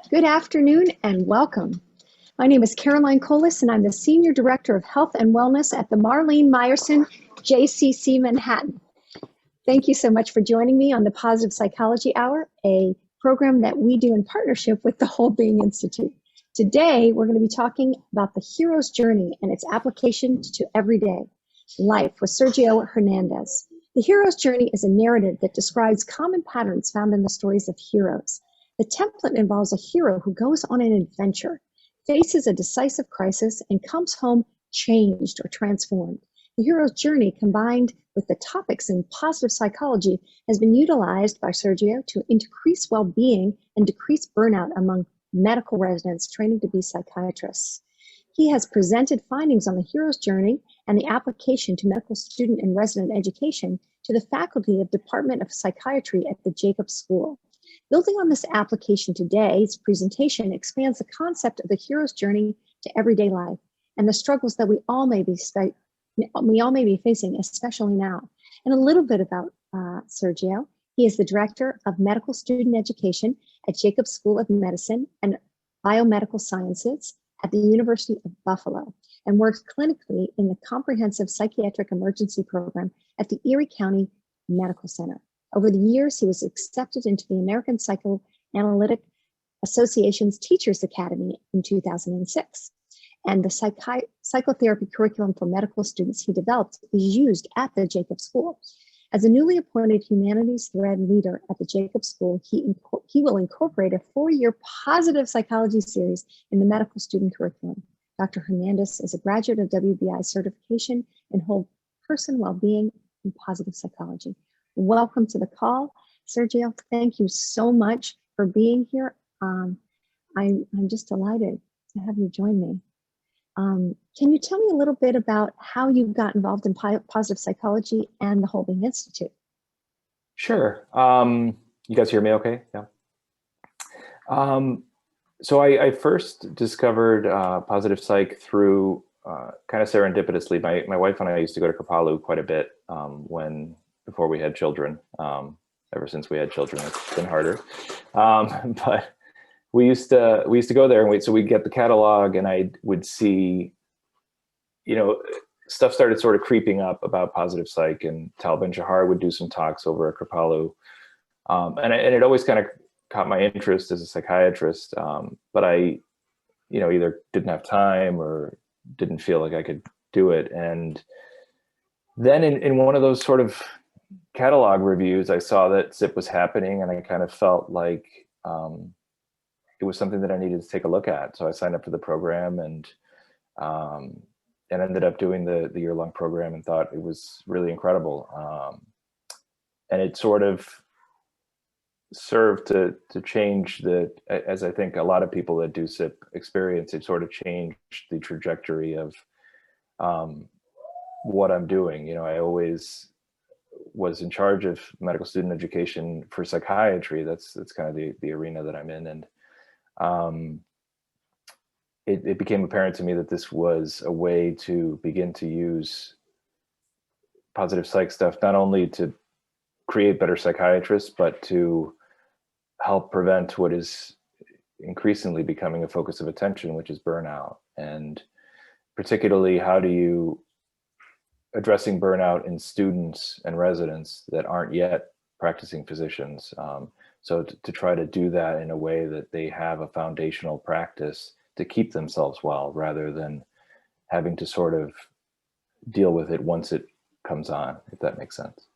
Good afternoon and welcome. My name is Caroline Colas and I'm the Senior Director of Health and Wellness at the Marlene Meyerson JCC Manhattan. Thank you so much for joining me on the Positive Psychology Hour, a program that we do in partnership with the Whole Being Institute. Today, we're going to be talking about the hero's journey and its application to everyday life with Sergio Hernandez. The hero's journey is a narrative that describes common patterns found in the stories of heroes. The template involves a hero who goes on an adventure, faces a decisive crisis, and comes home changed or transformed. The hero's journey, combined with the topics in positive psychology, has been utilized by Sergio to increase well-being and decrease burnout among medical residents training to be psychiatrists. He has presented findings on the hero's journey and the application to medical student and resident education to the faculty of Department of Psychiatry at the Jacobs School. Building on this application, today's presentation expands the concept of the hero's journey to everyday life and the struggles that we all may be facing, especially now. And a little bit about Sergio. He is the Director of Medical Student Education at Jacobs School of Medicine and Biomedical Sciences at the University of Buffalo and works clinically in the Comprehensive Psychiatric Emergency Program at the Erie County Medical Center. Over the years, he was accepted into the American Psychoanalytic Association's Teachers Academy in 2006. And the psychotherapy curriculum for medical students he developed is used at the Jacobs School. As a newly appointed humanities thread leader at the Jacobs School, he will incorporate a 4-year positive psychology series in the medical student curriculum. Dr. Hernandez is a graduate of WBI certification in whole person well-being and positive psychology. Welcome to the call. Sergio, thank you so much for being here. I'm just delighted to have you join me. Can you tell me a little bit about how you got involved in positive psychology and the Whole Being Institute? Sure. You guys hear me okay? Yeah. So I first discovered positive psych through kind of serendipitously. My wife and I used to go to Kripalu quite a bit before we had children. Ever since we had children, it's been harder. But we used to go there and so we'd get the catalog and I would see, stuff started sort of creeping up about positive psych, and Tal Ben-Shahar would do some talks over at Kripalu. And it always kind of caught my interest as a psychiatrist. But I, either didn't have time or didn't feel like I could do it. And then in one of those sort of catalog reviews, I saw that ZIP was happening and I kind of felt like it was something that I needed to take a look at. So I signed up for the program and ended up doing the year-long program and thought it was really incredible. And it sort of served to change as I think a lot of people that do ZIP experience, it sort of changed the trajectory of what I'm doing. I always was in charge of medical student education for psychiatry. That's kind of the arena that I'm in. And it became apparent to me that this was a way to begin to use positive psych stuff, not only to create better psychiatrists, but to help prevent what is increasingly becoming a focus of attention, which is burnout. And particularly, how do you addressing burnout in students and residents that aren't yet practicing physicians. So to try to do that in a way that they have a foundational practice to keep themselves well, rather than having to sort of deal with it once it comes on, if that makes sense.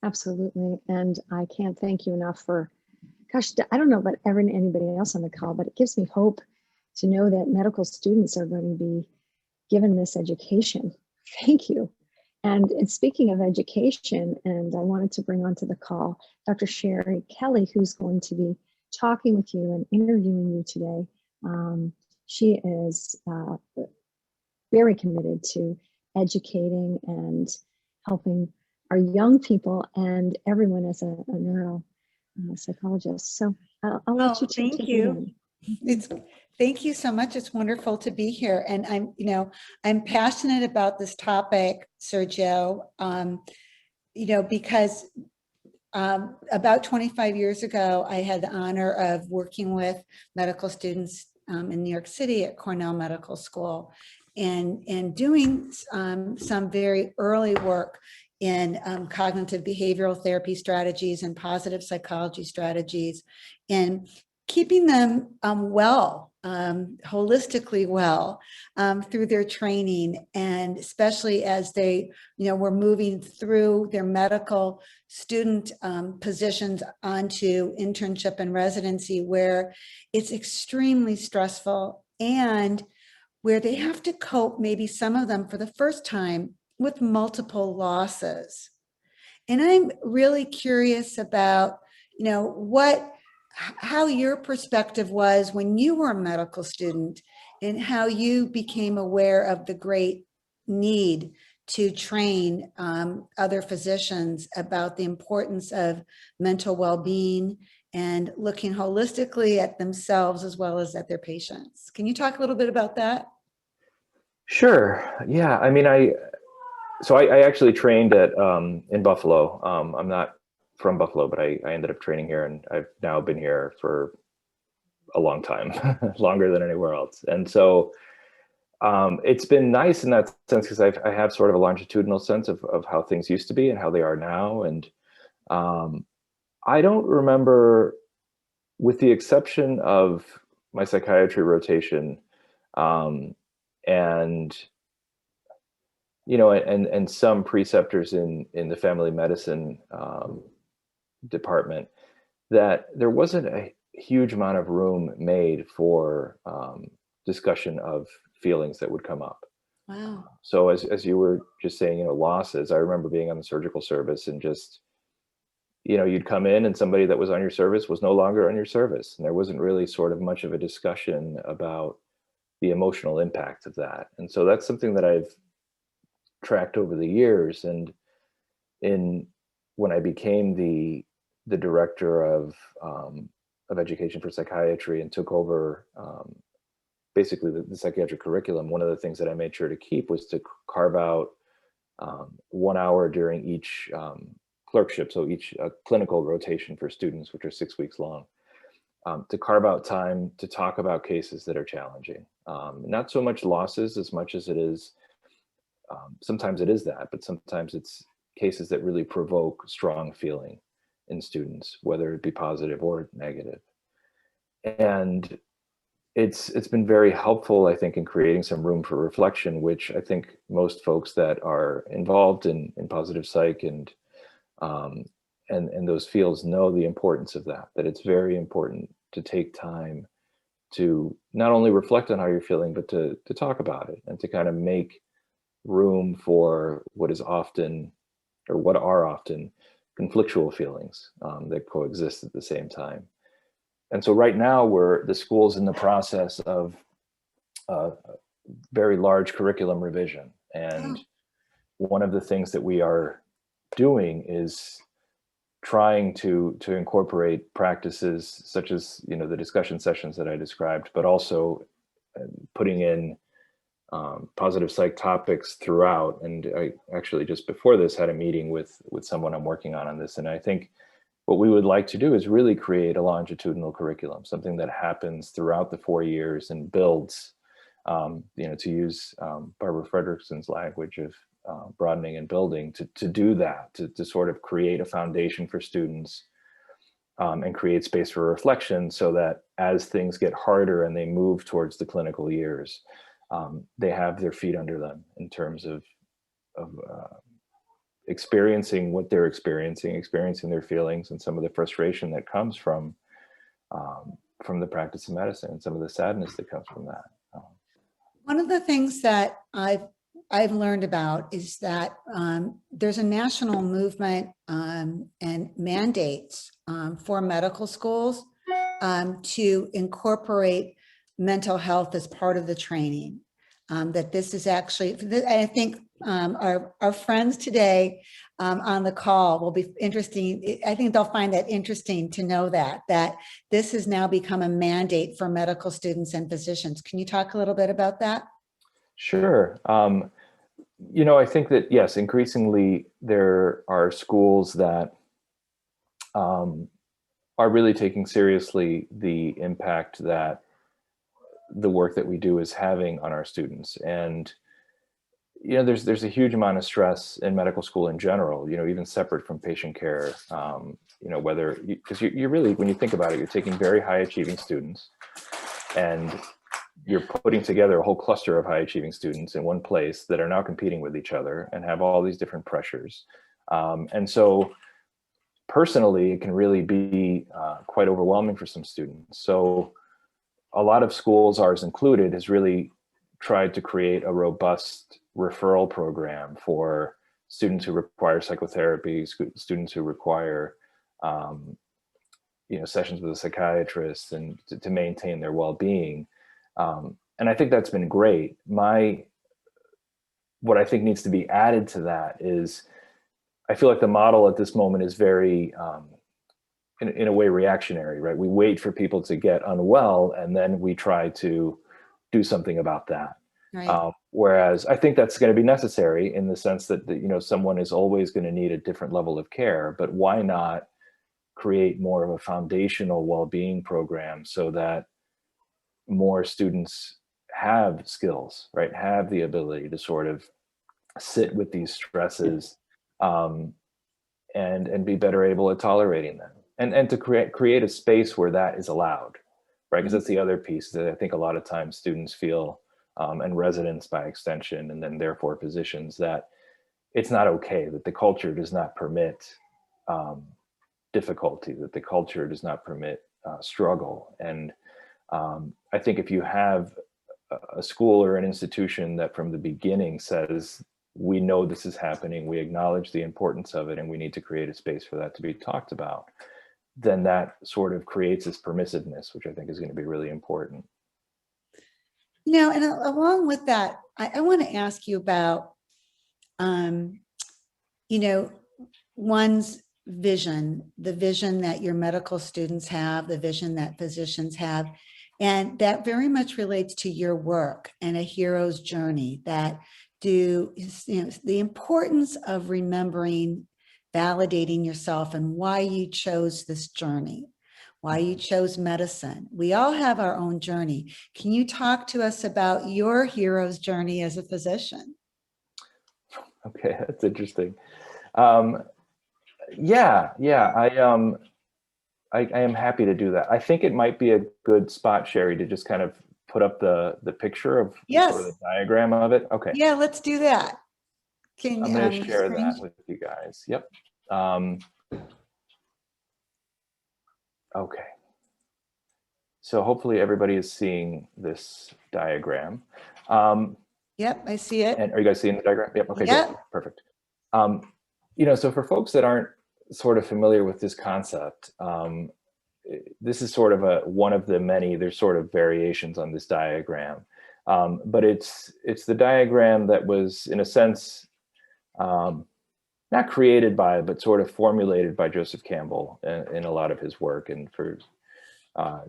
Absolutely. And I can't thank you enough for, gosh, I don't know about anybody else on the call, but it gives me hope to know that medical students are going to be given this education. Thank you. And speaking of education, and I wanted to bring onto the call Dr. Sherry Kelly, who's going to be talking with you and interviewing you today. She is very committed to educating and helping our young people and everyone as a neuropsychologist. So I'll let you take it in. Thank you so much. It's wonderful to be here. And I'm passionate about this topic, Sergio, because about 25 years ago, I had the honor of working with medical students in New York City at Cornell Medical School and doing some very early work in cognitive behavioral therapy strategies and positive psychology strategies, and keeping them well, holistically well, through their training, and especially as they, were moving through their medical student positions onto internship and residency, where it's extremely stressful and where they have to cope, maybe some of them for the first time, with multiple losses. And I'm really curious about, how your perspective was when you were a medical student, and how you became aware of the great need to train other physicians about the importance of mental well-being and looking holistically at themselves as well as at their patients. Can you talk a little bit about that? Sure. Yeah. I mean, I actually trained at in Buffalo. I'm not from Buffalo, but I ended up training here, and I've now been here for a long time, longer than anywhere else. And so it's been nice in that sense, because I have sort of a longitudinal sense of how things used to be and how they are now. And I don't remember, with the exception of my psychiatry rotation, and and some preceptors in the family medicine department, that there wasn't a huge amount of room made for discussion of feelings that would come up. Wow. So as you were just saying, losses, I remember being on the surgical service, and just, you'd come in and somebody that was on your service was no longer on your service. And there wasn't really sort of much of a discussion about the emotional impact of that. And so that's something that I've tracked over the years. And when I became the director of education for psychiatry and took over basically the psychiatric curriculum, one of the things that I made sure to keep was to carve out 1 hour during each clerkship, so each clinical rotation for students, which are 6 weeks long, to carve out time to talk about cases that are challenging. Not so much losses as much as it is, sometimes it is that, but sometimes it's cases that really provoke strong feeling in students, whether it be positive or negative. And it's been very helpful, I think, in creating some room for reflection, which I think most folks that are involved in positive psych and those fields know the importance of that it's very important to take time to not only reflect on how you're feeling, but to talk about it, and to kind of make room for what are often conflictual feelings that coexist at the same time. And so right now the school's in the process of very large curriculum revision. And one of the things that we are doing is trying to incorporate practices such as, the discussion sessions that I described, but also putting in positive psych topics throughout. And I actually, just before this, had a meeting with someone I'm working on this. And I think what we would like to do is really create a longitudinal curriculum, something that happens throughout the 4 years and builds, to use Barbara Fredrickson's language of broadening and building, to do that, to sort of create a foundation for students and create space for reflection, so that as things get harder and they move towards the clinical years, they have their feet under them in terms of experiencing what they're experiencing their feelings, and some of the frustration that comes from the practice of medicine, and some of the sadness that comes from that. One of the things that I've learned about is that there's a national movement and mandates for medical schools to incorporate mental health as part of the training. That this is actually, I think our friends today on the call will be interesting. I think they'll find that interesting to know that this has now become a mandate for medical students and physicians. Can you talk a little bit about that? Sure. I think that, yes, increasingly there are schools that are really taking seriously the impact that the work that we do is having on our students. And there's a huge amount of stress in medical school in general, even separate from patient care, whether, because you're really, when you think about it, you're taking very high achieving students and you're putting together a whole cluster of high achieving students in one place that are now competing with each other and have all these different pressures. And so personally, it can really be quite overwhelming for some students. So a lot of schools, ours included, has really tried to create a robust referral program for students who require psychotherapy, students who require sessions with a psychiatrist, and to maintain their well-being. And I think that's been great. What I think needs to be added to that is, I feel like the model at this moment is very, in a way, reactionary, right? We wait for people to get unwell and then we try to do something about that. Right. Whereas I think that's going to be necessary in the sense that, someone is always going to need a different level of care, but why not create more of a foundational well-being program so that more students have skills, right? Have the ability to sort of sit with these stresses, and be better able at tolerating them, and to create a space where that is allowed, right? Because that's the other piece that I think a lot of times students feel, and residents by extension, and then therefore physicians, that it's not okay, that the culture does not permit difficulty, that the culture does not permit struggle. And I think if you have a school or an institution that from the beginning says, we know this is happening, we acknowledge the importance of it, and we need to create a space for that to be talked about, then that sort of creates this permissiveness, which I think is going to be really important. And along with that, I want to ask you about, one's vision, the vision that your medical students have, the vision that physicians have, and that very much relates to your work and a hero's journey, that the importance of remembering, validating yourself and why you chose this journey, why you chose medicine. We all have our own journey. Can you talk to us about your hero's journey as a physician? Okay, that's interesting. Yeah, I am happy to do that. I think it might be a good spot, Sherry, to just kind of put up the picture of Yes. sort of the diagram of it. Okay. Yeah, let's do that. I'm going to share that with you guys. Yep. Okay. So hopefully everybody is seeing this diagram. Yep, I see it. And are you guys seeing the diagram? Yep. Okay, yep. Good. Perfect. So for folks that aren't sort of familiar with this concept, this is sort of one of the many, there's sort of variations on this diagram. But it's the diagram that was, in a sense, not created by, but sort of formulated by Joseph Campbell in a lot of his work. And for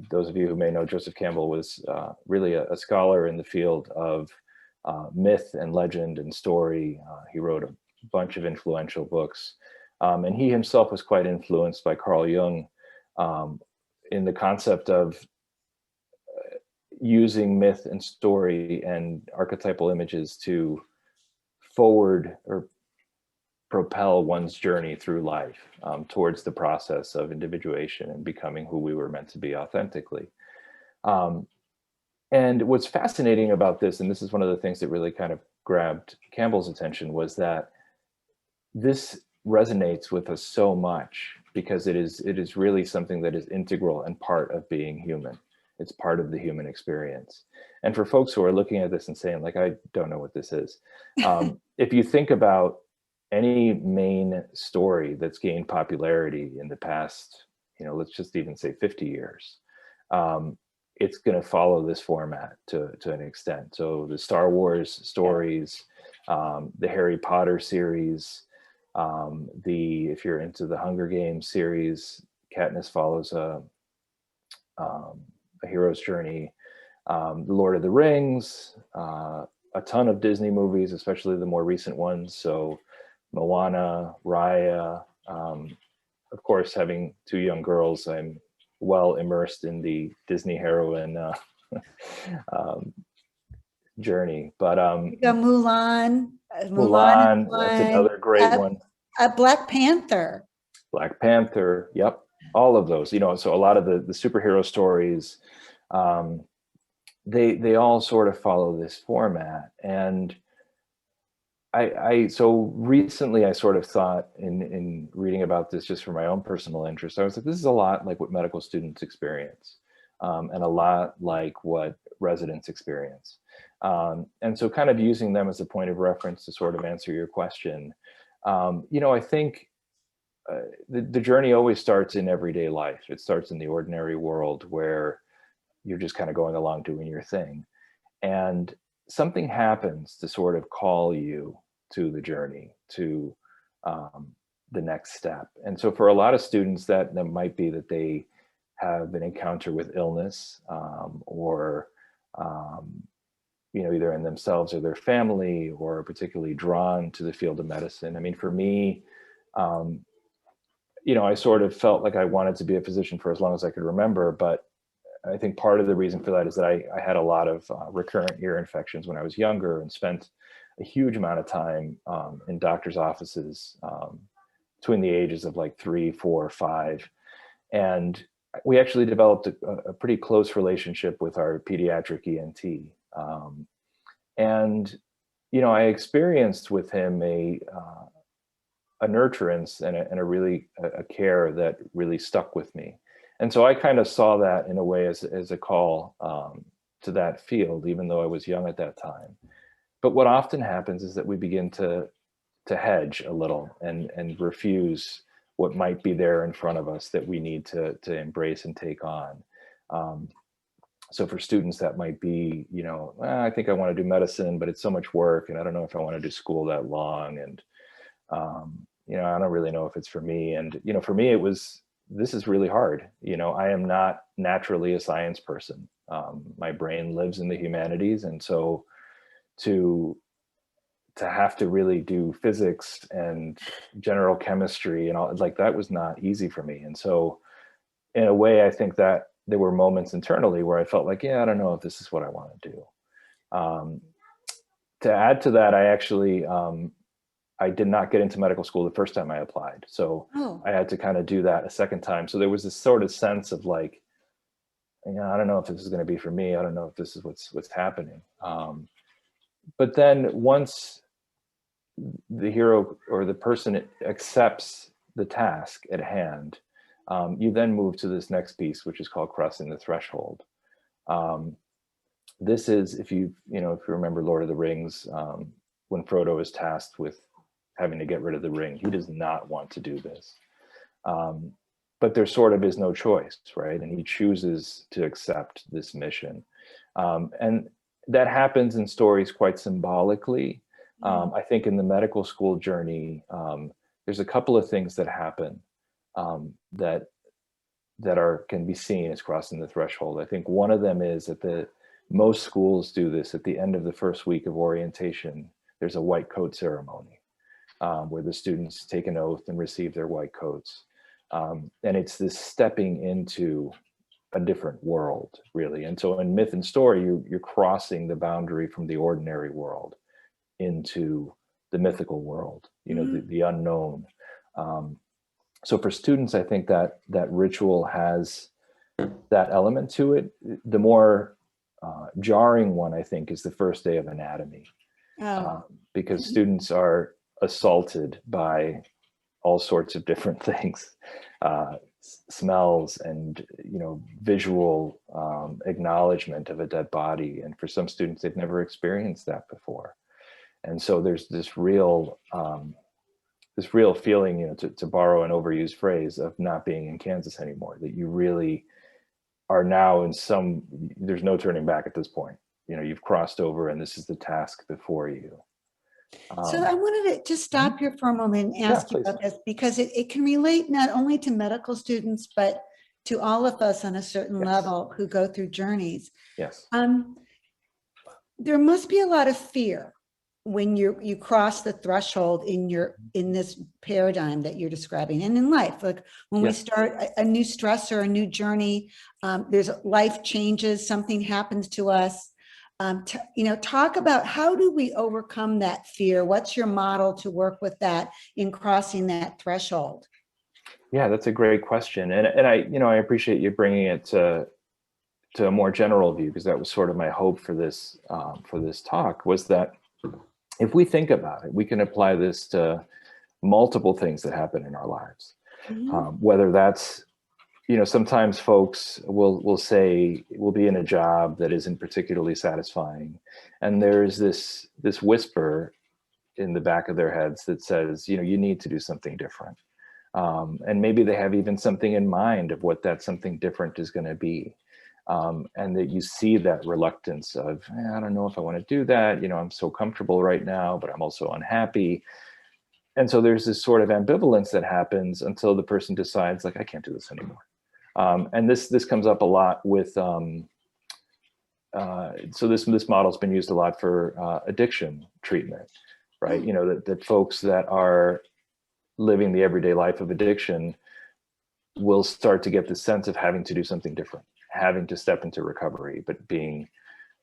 those of you who may know, Joseph Campbell was really a scholar in the field of myth and legend and story. He wrote a bunch of influential books. And he himself was quite influenced by Carl Jung in the concept of using myth and story and archetypal images to forward or propel one's journey through life towards the process of individuation and becoming who we were meant to be authentically. And what's fascinating about this, and this is one of the things that really kind of grabbed Campbell's attention, was that this resonates with us so much because it is really something that is integral and part of being human. It's part of the human experience. And for folks who are looking at this and saying, like, I don't know what this is, if you think about any main story that's gained popularity in the past, let's just even say 50 years, it's going to follow this format to an extent. So the Star Wars stories, the Harry Potter series, if you're into the Hunger Games series, Katniss follows a hero's journey. The Lord of the Rings, a ton of Disney movies, especially the more recent ones. So Moana, Raya, of course, having two young girls, I'm well immersed in the Disney heroine journey. But Mulan, Mulan, that's one, another great one. Black Panther. Black Panther, yep, all of those. So a lot of the superhero stories, they all sort of follow this format. And I so recently I sort of thought in reading about this just for my own personal interest, I was like, this is a lot like what medical students experience, and a lot like what residents experience. And so kind of using them as a point of reference to sort of answer your question, I think the journey always starts in everyday life. It starts in the ordinary world where you're just kind of going along doing your thing. And something happens to sort of call you to the journey, to the next step. And so for a lot of students, that might be that they have an encounter with illness, or either in themselves or their family, or particularly drawn to the field of medicine. I mean, for me, I sort of felt like I wanted to be a physician for as long as I could remember, but I think part of the reason for that is that I had a lot of recurrent ear infections when I was younger, and spent a huge amount of time in doctor's offices between the ages of like 3, 4, 5. And we actually developed a pretty close relationship with our pediatric ENT. And, I experienced with him a nurturance and a really a care that really stuck with me. And so I kind of saw that in a way as a call to that field, even though I was young at that time. But what often happens is that we begin to hedge a little and refuse what might be there in front of us that we need to embrace and take on. So for students, that might be, I think I want to do medicine, but it's so much work, and I don't know if I want to do school that long, and I don't really know if it's for me. And for me, this is really hard. I am not naturally a science person. My brain lives in the humanities, and so to have to really do physics and general chemistry and all, like, that was not easy for me. And so in a way, I think that there were moments internally where I felt like, yeah, I don't know if this is what I want to do. To add to that, I actually I did not get into medical school the first time I applied. So I had to kind of do that a second time. So there was this sort of sense of like, I don't know if this is going to be for me. I don't know if this is what's happening. But then once the hero or the person accepts the task at hand, you then move to this next piece, which is called crossing the threshold. This is, if you remember Lord of the Rings, when Frodo is tasked with having to get rid of the ring, he does not want to do this. But there sort of is no choice, right? And he chooses to accept this mission. And that happens in stories quite symbolically. I think in the medical school journey, there's a couple of things that happen that can be seen as crossing the threshold. I think one of them is that most schools do this at the end of the first week of orientation. There's a white coat ceremony where the students take an oath and receive their white coats. And it's this stepping into a different world, really. And so in myth and story, you're crossing the boundary from the ordinary world into the mythical world, the unknown. So for students, I think that ritual has that element to it. The more jarring one, I think, is the first day of anatomy, because students are assaulted by all sorts of different things, smells and visual acknowledgement of a dead body. And for some students, they've never experienced that before. And so there's this real feeling, to borrow an overused phrase, of not being in Kansas anymore, that you really are now there's no turning back at this point. You've crossed over, and this is the task before you. So I wanted to just stop here for a moment and ask you about this, because it can relate not only to medical students, but to all of us on a certain level who go through journeys. Yes. There must be a lot of fear when you cross the threshold in this paradigm that you're describing, and in life, like when we start a new stressor, a new journey, there's life changes, something happens to us. Talk about, how do we overcome that fear? What's your model to work with that in crossing that threshold? Yeah, that's a great question, and I appreciate you bringing it to a more general view, because that was sort of my hope for this talk, was that if we think about it, we can apply this to multiple things that happen in our lives. Whether that's, sometimes folks will say we'll be in a job that isn't particularly satisfying, and there's this whisper in the back of their heads that says, you need to do something different. And maybe they have even something in mind of what that something different is going to be. And that you see that reluctance of, I don't know if I want to do that. I'm so comfortable right now, but I'm also unhappy. And so there's this sort of ambivalence that happens until the person decides, like, I can't do this anymore. And this comes up a lot with, so this model's been used a lot for addiction treatment, right? That folks that are living the everyday life of addiction will start to get the sense of having to do something different, having to step into recovery, but being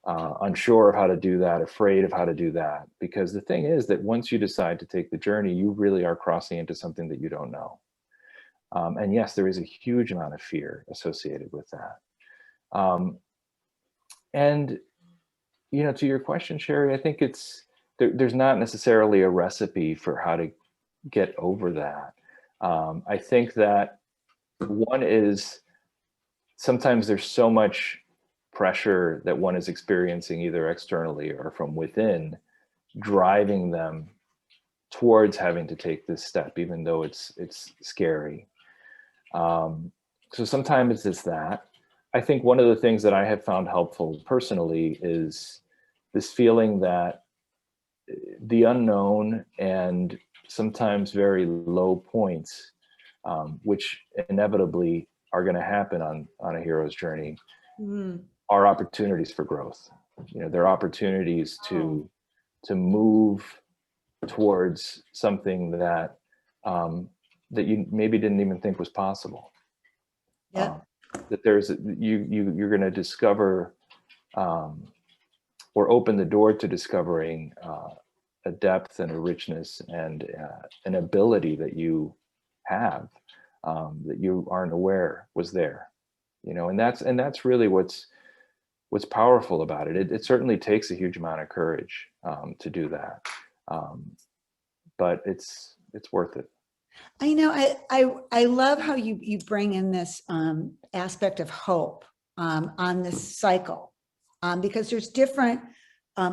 unsure of how to do that, afraid of how to do that. Because the thing is that once you decide to take the journey, you really are crossing into something that you don't know. And yes, there is a huge amount of fear associated with that. And, to your question, Sherry, I think there's not necessarily a recipe for how to get over that. I think that one is, sometimes there's so much pressure that one is experiencing either externally or from within, driving them towards having to take this step, even though it's scary. So sometimes it's that. I think one of the things that I have found helpful personally is this feeling that the unknown and sometimes very low points, which inevitably are going to happen on a hero's journey, are opportunities for growth. They're opportunities to move towards something that that you maybe didn't even think was possible. That you're going to discover or open the door to discovering a depth and a richness and an ability that you have that you aren't aware was there. And that's really what's powerful about it. It certainly takes a huge amount of courage to do that, but it's worth it. I love how you bring in this aspect of hope on this cycle, because there's different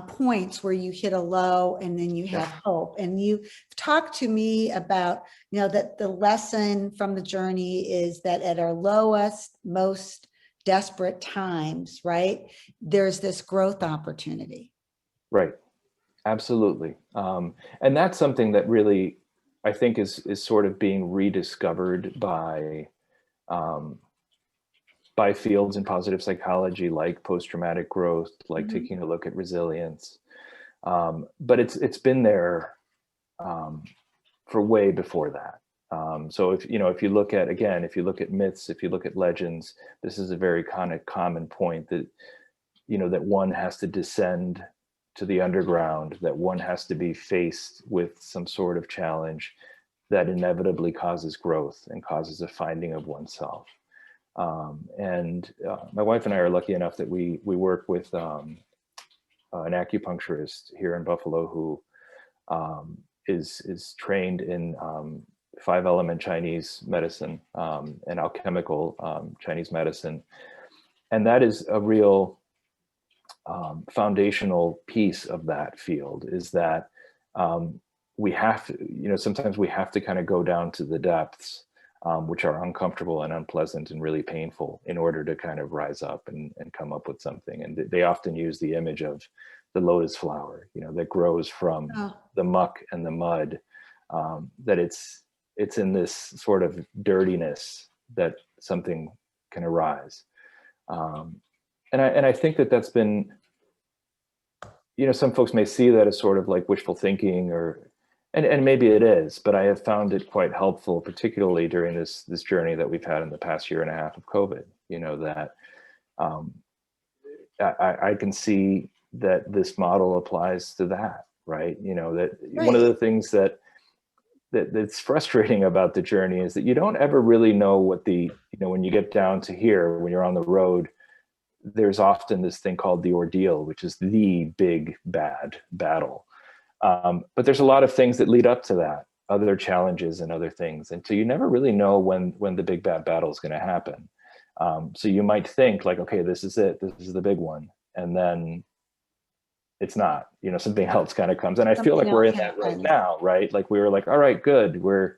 points where you hit a low and then you have hope. And you talked to me about, that the lesson from the journey is that at our lowest, most desperate times, right, there's this growth opportunity. Right. Absolutely. And that's something that really, I think is sort of being rediscovered by fields in positive psychology, like post-traumatic growth, like taking a look at resilience. But it's been there for way before that. So if you look at myths, if you look at legends, this is a very common point that, that one has to descend to the underground, that one has to be faced with some sort of challenge that inevitably causes growth and causes a finding of oneself. And my wife and I are lucky enough that we work with an acupuncturist here in Buffalo who is trained in 5-element Chinese medicine and alchemical Chinese medicine. And that is a real foundational piece of that field, is that we have to, sometimes we have to kind of go down to the depths, which are uncomfortable and unpleasant and really painful, in order to kind of rise up and come up with something. And they often use the image of the lotus flower, that grows from the muck and the mud, that it's in this sort of dirtiness that something can arise. And I think that's been some folks may see that as sort of like wishful thinking, and maybe it is, but I have found it quite helpful, particularly during this journey that we've had in the past year and a half of COVID. That I can see that this model applies to that, right? That one of the things that's frustrating about the journey is that you don't ever really know what when you get down to here, when you're on the road, there's often this thing called the ordeal, which is the big bad battle. But there's a lot of things that lead up to that, other challenges and other things. And so you never really know when the big bad battle is going to happen. So you might think like, okay, this is it. This is the big one. And then it's not, something else kind of comes. And I feel like we're in that right now, right? Like we were like, all right, good. We're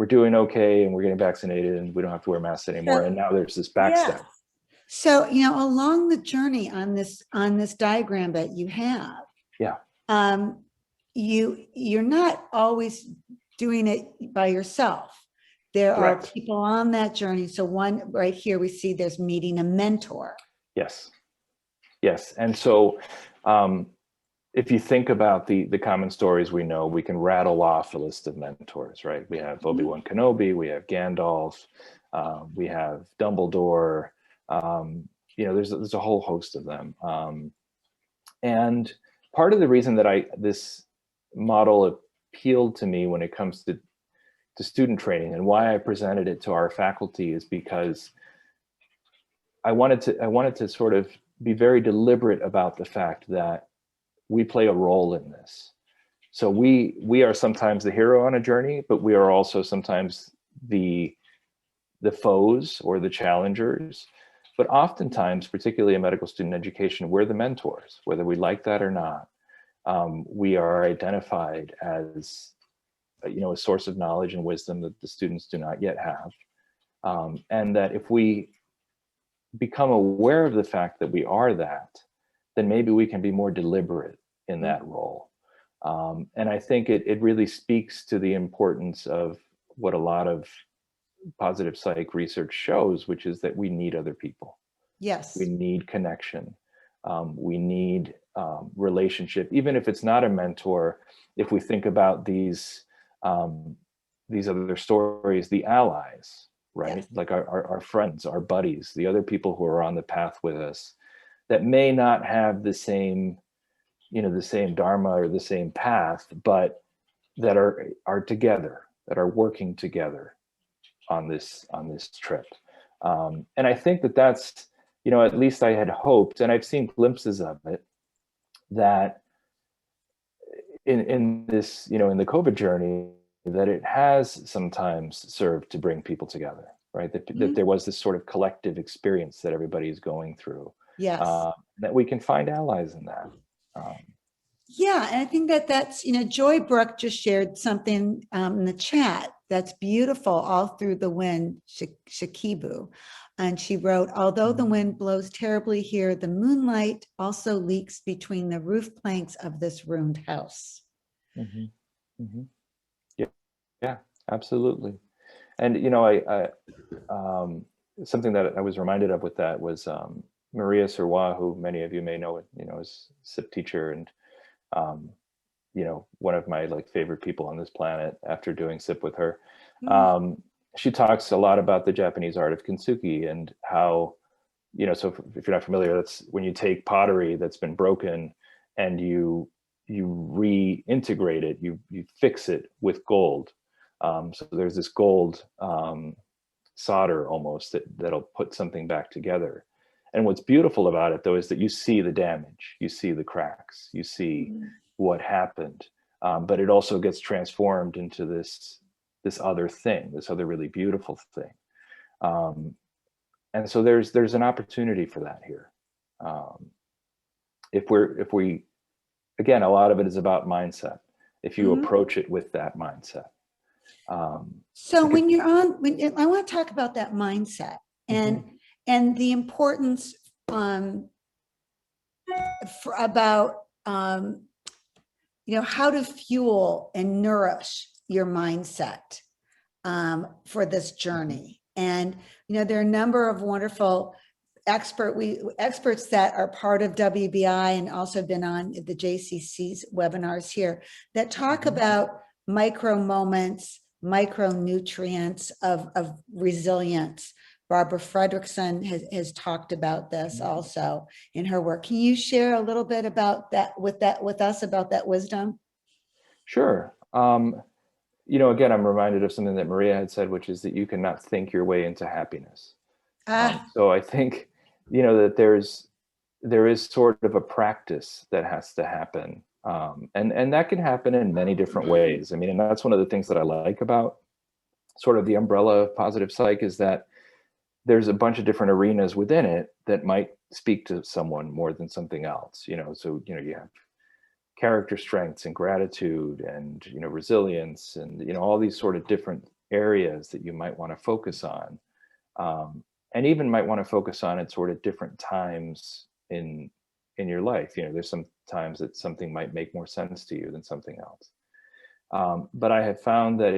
doing okay. And we're getting vaccinated and we don't have to wear masks anymore. And now there's this backstep. So, along the journey on this diagram that you have, you're not always doing it by yourself. There are people on that journey. So one right here, we see there's meeting a mentor. Yes. And so if you think about the common stories we know, we can rattle off a list of mentors, right? We have Obi-Wan Kenobi, we have Gandalf, we have Dumbledore, there's a whole host of them. And part of the reason that this model appealed to me when it comes to student training and why I presented it to our faculty is because I wanted to sort of be very deliberate about the fact that we play a role in this. So we are sometimes the hero on a journey, but we are also sometimes the foes or the challengers. But oftentimes, particularly in medical student education, we're the mentors, whether we like that or not. We are identified as a source of knowledge and wisdom that the students do not yet have. And that if we become aware of the fact that we are that, then maybe we can be more deliberate in that role. And I think it really speaks to the importance of what a lot of positive psych research shows, which is that we need other people. Yes. We need connection. We need relationship, even if it's not a mentor. If we think about these other stories, the allies, right? Yes. Like our friends, our buddies, the other people who are on the path with us that may not have the same dharma or the same path, but that are together, that are working together on this trip. And I think that's, at least I had hoped, and I've seen glimpses of it, that in this, in the COVID journey, that it has sometimes served to bring people together, right? That there was this sort of collective experience that everybody is going through. Yes. That we can find allies in that. Yeah, and I think that's, Joy Brooke just shared something in the chat that's beautiful, all through the wind, Shakibu. And she wrote, although the wind blows terribly here, the moonlight also leaks between the roof planks of this ruined house. Mm-hmm. Mm-hmm. Yeah, absolutely. And, something that I was reminded of with that was Maria Serwa, who many of you may know, is SIP teacher and, one of my favorite people on this planet after doing SIP with her. She talks a lot about the Japanese art of kintsugi and how, so if you're not familiar, that's when you take pottery that's been broken and you reintegrate it, you fix it with gold. So there's this gold solder almost that'll put something back together. And what's beautiful about it, though, is that you see the damage, you see the cracks, you see what happened, but it also gets transformed into this other thing, this other really beautiful thing. And so there's an opportunity for that here. If we, again, a lot of it is about mindset. If you approach it with that mindset. So when you're I want to talk about that mindset and the importance about how to fuel and nourish your mindset for this journey. And there are a number of wonderful experts that are part of WBI and also been on the JCC's webinars here that talk about micro moments, micronutrients of resilience. Barbara Fredrickson has talked about this also in her work. Can you share a little bit about that with us about that wisdom? Sure. Again, I'm reminded of something that Maria had said, which is that you cannot think your way into happiness. So I think, that there is sort of a practice that has to happen. And that can happen in many different ways. I mean, and that's one of the things that I like about sort of the umbrella of positive psych is that there's a bunch of different arenas within it that might speak to someone more than something else, so, you have character strengths and gratitude and, resilience and, all these sort of different areas that you might want to focus on. And even might want to focus on at sort of different times in your life. There's some times that something might make more sense to you than something else. But I have found that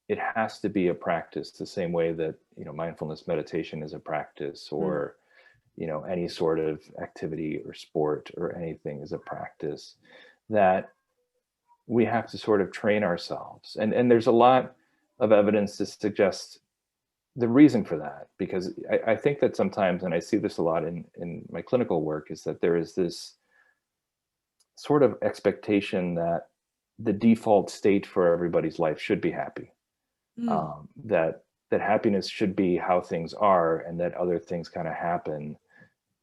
it has to be a practice the same way that, mindfulness meditation is a practice, or, any sort of activity or sport or anything is a practice, that we have to sort of train ourselves. And there's a lot of evidence to suggest the reason for that, because I think that sometimes, and I see this a lot in my clinical work, is that there is this sort of expectation that the default state for everybody's life should be happy. That happiness should be how things are, and that other things kind of happen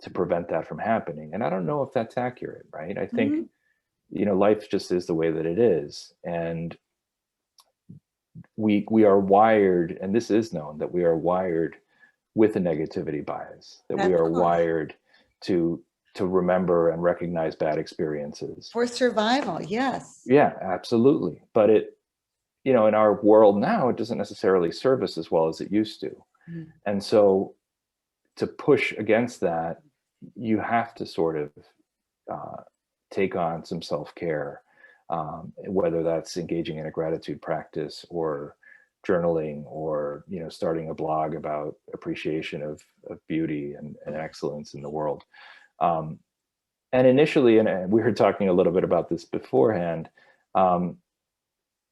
to prevent that from happening. And I don't know if that's accurate, right? I think, life just is the way that it is. And we are wired, and this is known, that we are wired with a negativity bias, that we are wired to remember and recognize bad experiences. For survival, yes. Yeah, absolutely. But in our world now, it doesn't necessarily serve us as well as it used to. And so to push against that, you have to sort of take on some self-care, whether that's engaging in a gratitude practice or journaling, or, starting a blog about appreciation of beauty and excellence in the world. And initially, and we were talking a little bit about this beforehand,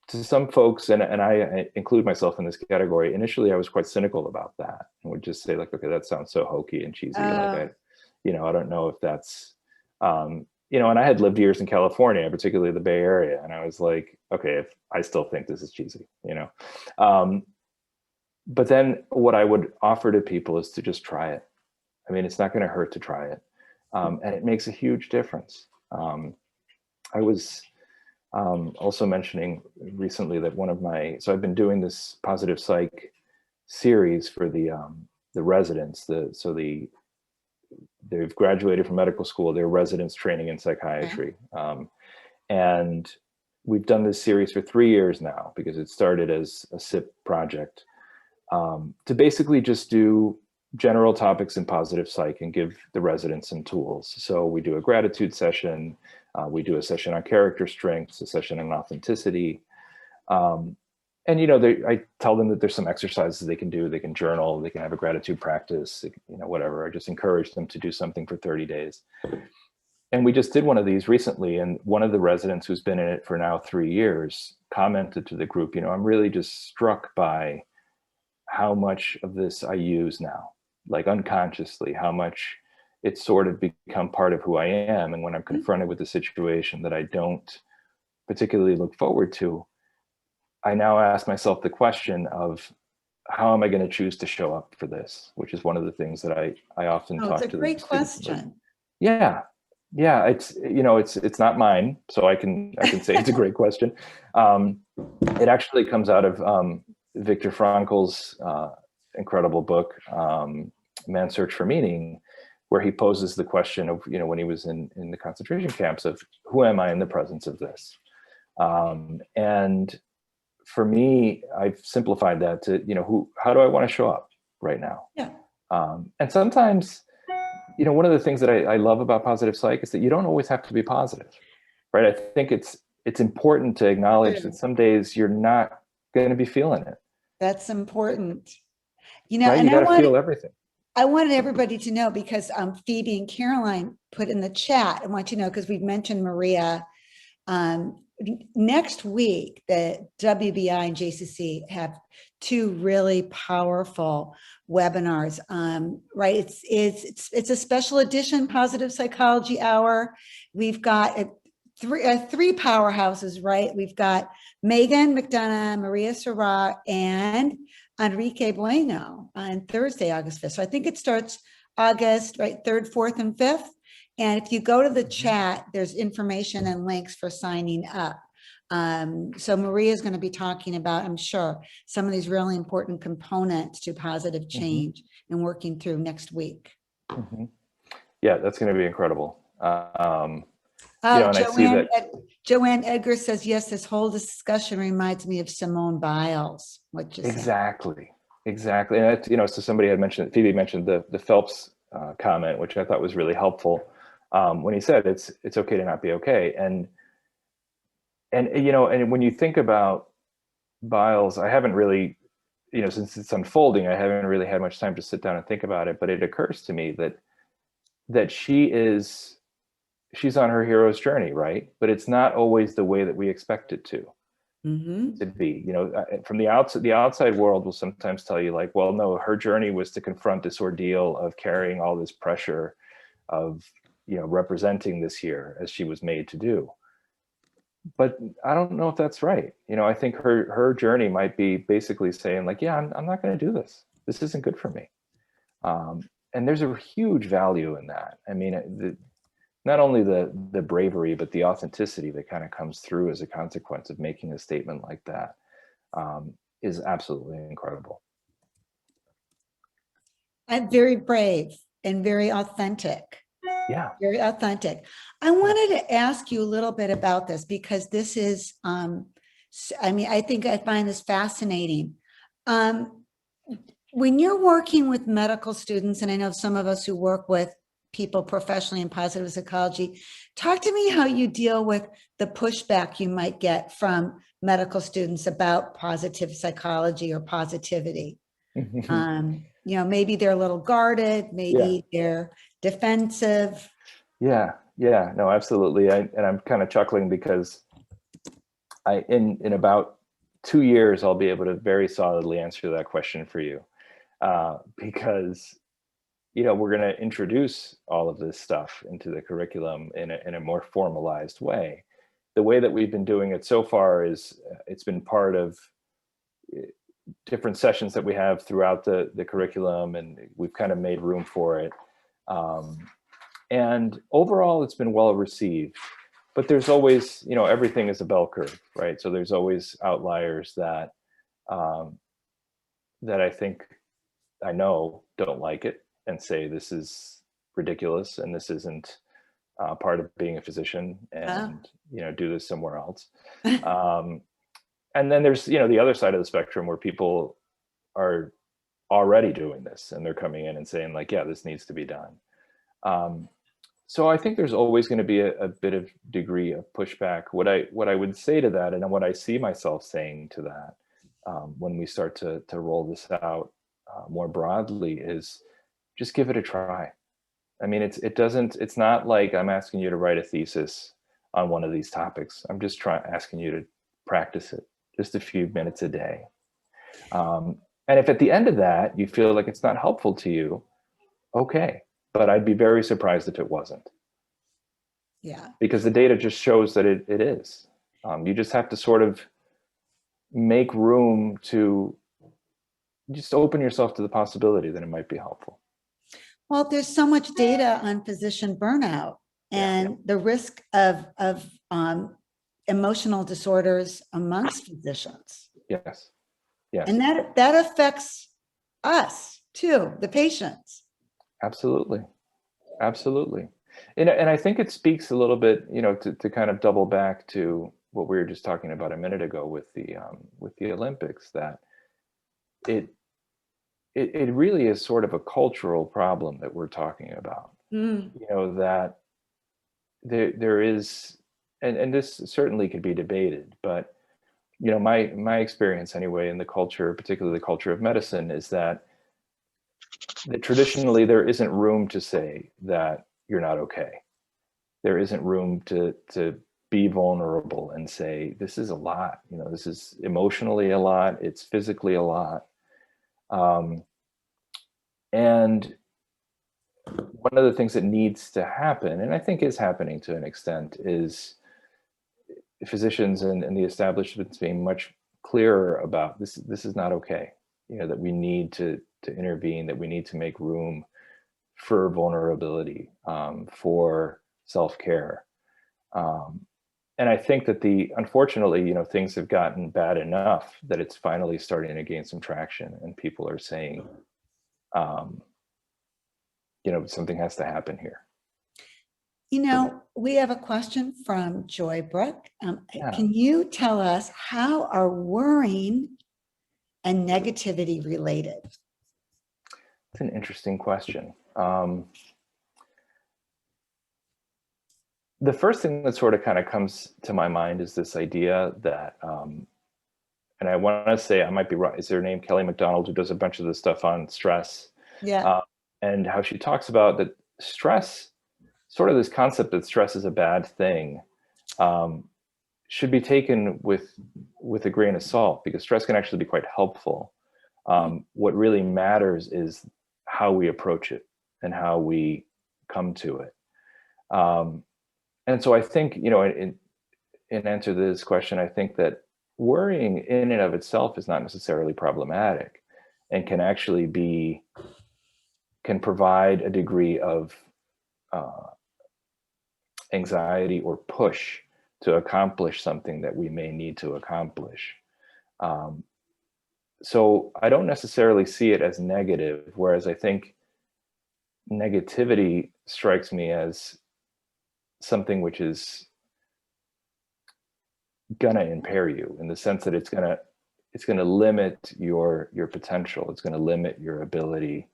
to some folks, and I include myself in this category, initially I was quite cynical about that and would just say, like, okay, that sounds so hokey and cheesy. Like I don't know if that's, and I had lived years in California, particularly the Bay Area. And I was like, okay, if I still think this is cheesy, but then what I would offer to people is to just try it. I mean, it's not going to hurt to try it. And it makes a huge difference. I was also mentioning recently that so I've been doing this positive psych series for the residents. They've graduated from medical school, they're residents training in psychiatry. And we've done this series for 3 years now, because it started as a SIP project, to basically just do general topics in positive psych and give the residents some tools. So we do a gratitude session, we do a session on character strengths, a session on authenticity. And, I tell them that there's some exercises they can do. They can journal, they can have a gratitude practice, whatever. I just encourage them to do something for 30 days. And we just did one of these recently. And one of the residents who's been in it for now 3 years commented to the group, I'm really just struck by how much of this I use now, like unconsciously, how much it's sort of become part of who I am. And when I'm confronted with a situation that I don't particularly look forward to, I now ask myself the question of, how am I going to choose to show up for this? Which is one of the things that I often talk to. It's a great question. Yeah. It's not mine, so I can say it's a great question. It actually comes out of Viktor Frankl's incredible book, Man's Search for Meaning, where he poses the question of, when he was in the concentration camps, of who am I in the presence of this? And for me, I've simplified that to, how do I want to show up right now? Yeah. And sometimes, one of the things that I love about positive psych is that you don't always have to be positive, right? I think it's important to acknowledge that some days you're not going to be feeling it. That's important. Right? And you got to feel everything. I wanted everybody to know because Phoebe and Caroline put in the chat. I want you to know because we've mentioned Maria. Next week, the WBI and JCC have two really powerful webinars. Right, it's a special edition positive psychology hour. We've got three powerhouses. Right, we've got Megan McDonough, Maria Serrat, and Enrique Bueno on Thursday, August 5th. So I think it starts August, right, 3rd, 4th, and 5th. And if you go to the chat, there's information and links for signing up. So Maria is going to be talking about, I'm sure, some of these really important components to positive change and working through next week. Yeah, that's going to be incredible. And Joanne Edgar says, yes, this whole discussion reminds me of Simone Biles. What you Exactly. And so somebody had mentioned, Phoebe mentioned the Phelps comment, which I thought was really helpful. When he said it's okay to not be okay. And when you think about Biles, I haven't really, since it's unfolding, I haven't really had much time to sit down and think about it, but it occurs to me that she's on her hero's journey, right? But it's not always the way that we expect it to be. From the outside world will sometimes tell you like, well, no, her journey was to confront this ordeal of carrying all this pressure of, representing this here as she was made to do. But I don't know if that's right. I think her journey might be basically saying like, yeah, I'm not going to do this. This isn't good for me. And there's a huge value in that. I mean, not only the bravery, but the authenticity that kind of comes through as a consequence of making a statement like that is absolutely incredible. I'm very brave and very authentic. Yeah. Very authentic. I wanted to ask you a little bit about this because this is, I think I find this fascinating. When you're working with medical students, and I know some of us who work with people professionally in positive psychology, talk to me how you deal with the pushback you might get from medical students about positive psychology or positivity. Maybe they're a little guarded, maybe they're defensive. Yeah, no, absolutely. And I'm kind of chuckling because in about 2 years, I'll be able to very solidly answer that question for you. Because, we're going to introduce all of this stuff into the curriculum in a more formalized way. The way that we've been doing it so far is it's been part of different sessions that we have throughout the curriculum, and we've kind of made room for it. And overall, it's been well received, but there's always, everything is a bell curve, right? So there's always outliers that I know don't like it and say this is ridiculous and this isn't part of being a physician, and do this somewhere else. And then there's the other side of the spectrum where people are already doing this and they're coming in and saying like, yeah, this needs to be done. So I think there's always going to be a bit of degree of pushback. What I would say to that, and what I see myself saying to that when we start to roll this out more broadly, is just give it a try. I mean, it's not like I'm asking you to write a thesis on one of these topics. I'm just asking you to practice it just a few minutes a day. And if at the end of that you feel like it's not helpful to you, okay. But I'd be very surprised if it wasn't. Yeah. Because the data just shows that it is. You just have to sort of make room to just open yourself to the possibility that it might be helpful. Well, there's so much data on physician burnout and the risk of emotional disorders amongst physicians. Yes. And that affects us too, the patients. Absolutely. And I think it speaks a little bit, to kind of double back to what we were just talking about a minute ago with the Olympics, that it really is sort of a cultural problem that we're talking about. That there is, and this certainly could be debated, but my experience anyway in the culture, particularly the culture of medicine, is that that traditionally there isn't room to say that you're not okay. There isn't room to be vulnerable and say, this is a lot, you know, this is emotionally a lot, it's physically a lot. And one of the things that needs to happen, and I think is happening to an extent, is physicians and the establishments being much clearer about this is not okay. You know, that we need to intervene, that we need to make room for vulnerability, for self-care. And I think that unfortunately, you know, things have gotten bad enough that it's finally starting to gain some traction, and people are saying, you know, something has to happen here. You know, we have a question from Joy Brook. Yeah. Can you tell us, how are worrying and negativity related? It's an interesting question. The first thing that sort of kind of comes to my mind is this idea that, and I want to say I might be right, is her name Kelly McDonald, who does a bunch of this stuff on stress? Yeah. And how she talks about that stress, sort of this concept that stress is a bad thing, should be taken with a grain of salt, because stress can actually be quite helpful. What really matters is how we approach it and how we come to it. And so I think, you know, in answer to this question, I think that worrying in and of itself is not necessarily problematic, and can actually can provide a degree of anxiety or push to accomplish something that we may need to accomplish. So I don't necessarily see it as negative, whereas I think negativity strikes me as something which is gonna impair you, in the sense that it's gonna limit your potential. It's gonna limit your ability,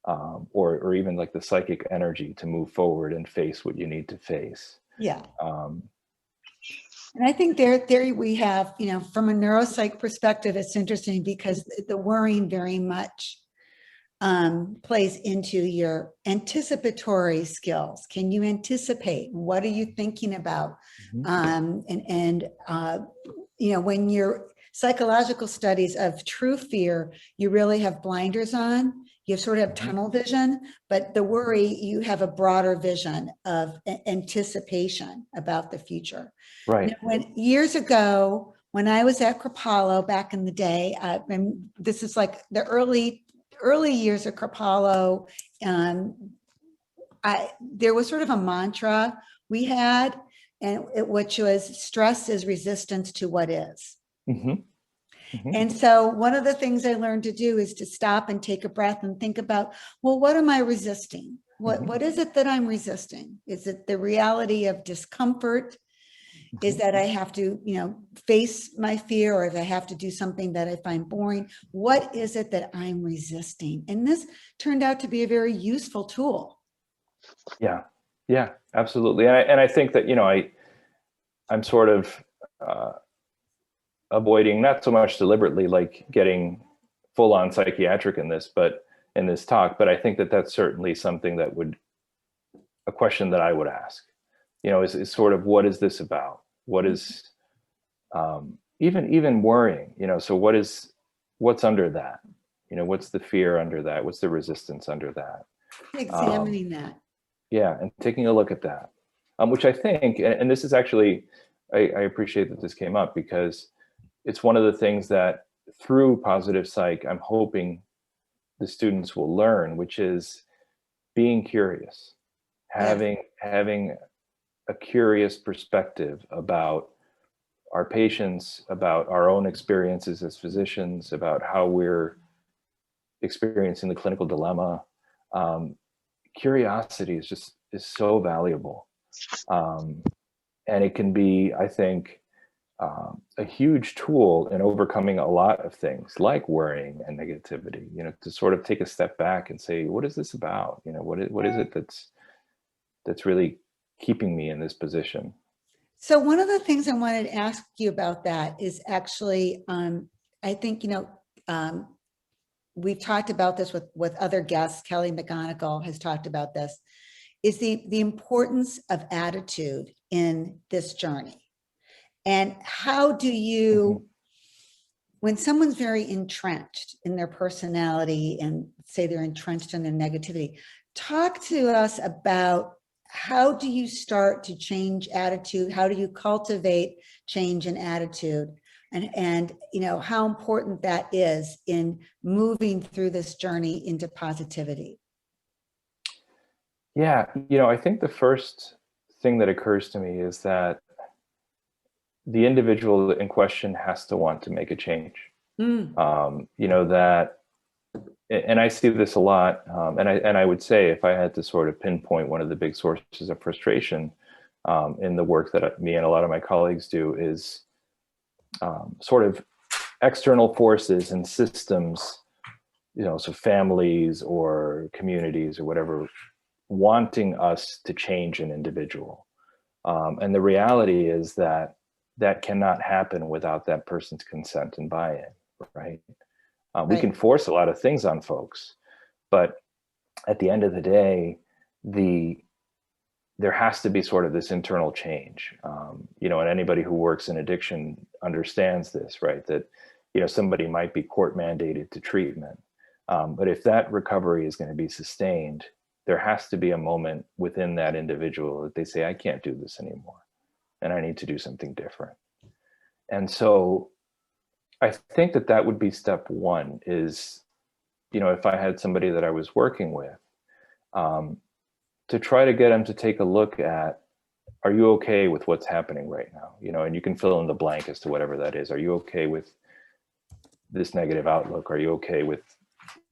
or even like the psychic energy to move forward and face what you need to face. Yeah. And I think there we have, you know, from a neuropsych perspective, it's interesting because the worrying very much plays into your anticipatory skills. Can you anticipate? What are you thinking about? You know, when you're psychological studies of true fear, you really have blinders on. You sort of have tunnel vision, but the worry, you have a broader vision of anticipation about the future. Right. Now, years ago, when I was at Kripalu back in the day, and this is like the early years of Kripalu, there was sort of a mantra we had, and which was, stress is resistance to what is. And so one of the things I learned to do is to stop and take a breath and think about, well, what am I resisting? What is it that I'm resisting? Is it the reality of discomfort? Is that I have to, you know, face my fear, or if I have to do something that I find boring? What is it that I'm resisting? And this turned out to be a very useful tool. Yeah, absolutely. And I think that, you know, I'm sort of avoiding, not so much deliberately, like getting full on psychiatric in this talk, but I think that that's certainly something that a question that I would ask, you know, is sort of, what is this about? What is, even worrying, you know, so what's under that? You know, what's the fear under that? What's the resistance under that? Examining that. Yeah, and taking a look at that, which I think, and this is actually, I appreciate that this came up, because it's one of the things that through positive psych, I'm hoping the students will learn, which is being curious, having a curious perspective about our patients, about our own experiences as physicians, about how we're experiencing the clinical dilemma. Curiosity is so valuable. And it can be, I think, a huge tool in overcoming a lot of things like worrying and negativity, you know, to sort of take a step back and say, what is this about? You know, what is it that's really keeping me in this position? So one of the things I wanted to ask you about that is actually, I think, you know, we've talked about this with other guests, Kelly McGonigal has talked about this, is the importance of attitude in this journey. And how do you, when someone's very entrenched in their personality and say they're entrenched in their negativity, talk to us about how do you start to change attitude? How do you cultivate change in attitude? And you know, how important that is in moving through this journey into positivity. Yeah, you know, I think the first thing that occurs to me is that the individual in question has to want to make a change. You know, that, and I see this a lot, and I would say if I had to sort of pinpoint one of the big sources of frustration in the work that me and a lot of my colleagues do is sort of external forces and systems, you know, so families or communities or whatever, wanting us to change an individual. And the reality is that that cannot happen without that person's consent and buy-in, right? We can force a lot of things on folks, but at the end of the day, there has to be sort of this internal change. You know, and anybody who works in addiction understands this, right? That, you know, somebody might be court mandated to treatment, but if that recovery is going to be sustained, there has to be a moment within that individual that they say, I can't do this anymore, and I need to do something different. And so I think that that would be step one is, you know, if I had somebody that I was working with, to try to get them to take a look at, are you okay with what's happening right now? You know, and you can fill in the blank as to whatever that is. Are you okay with this negative outlook? Are you okay with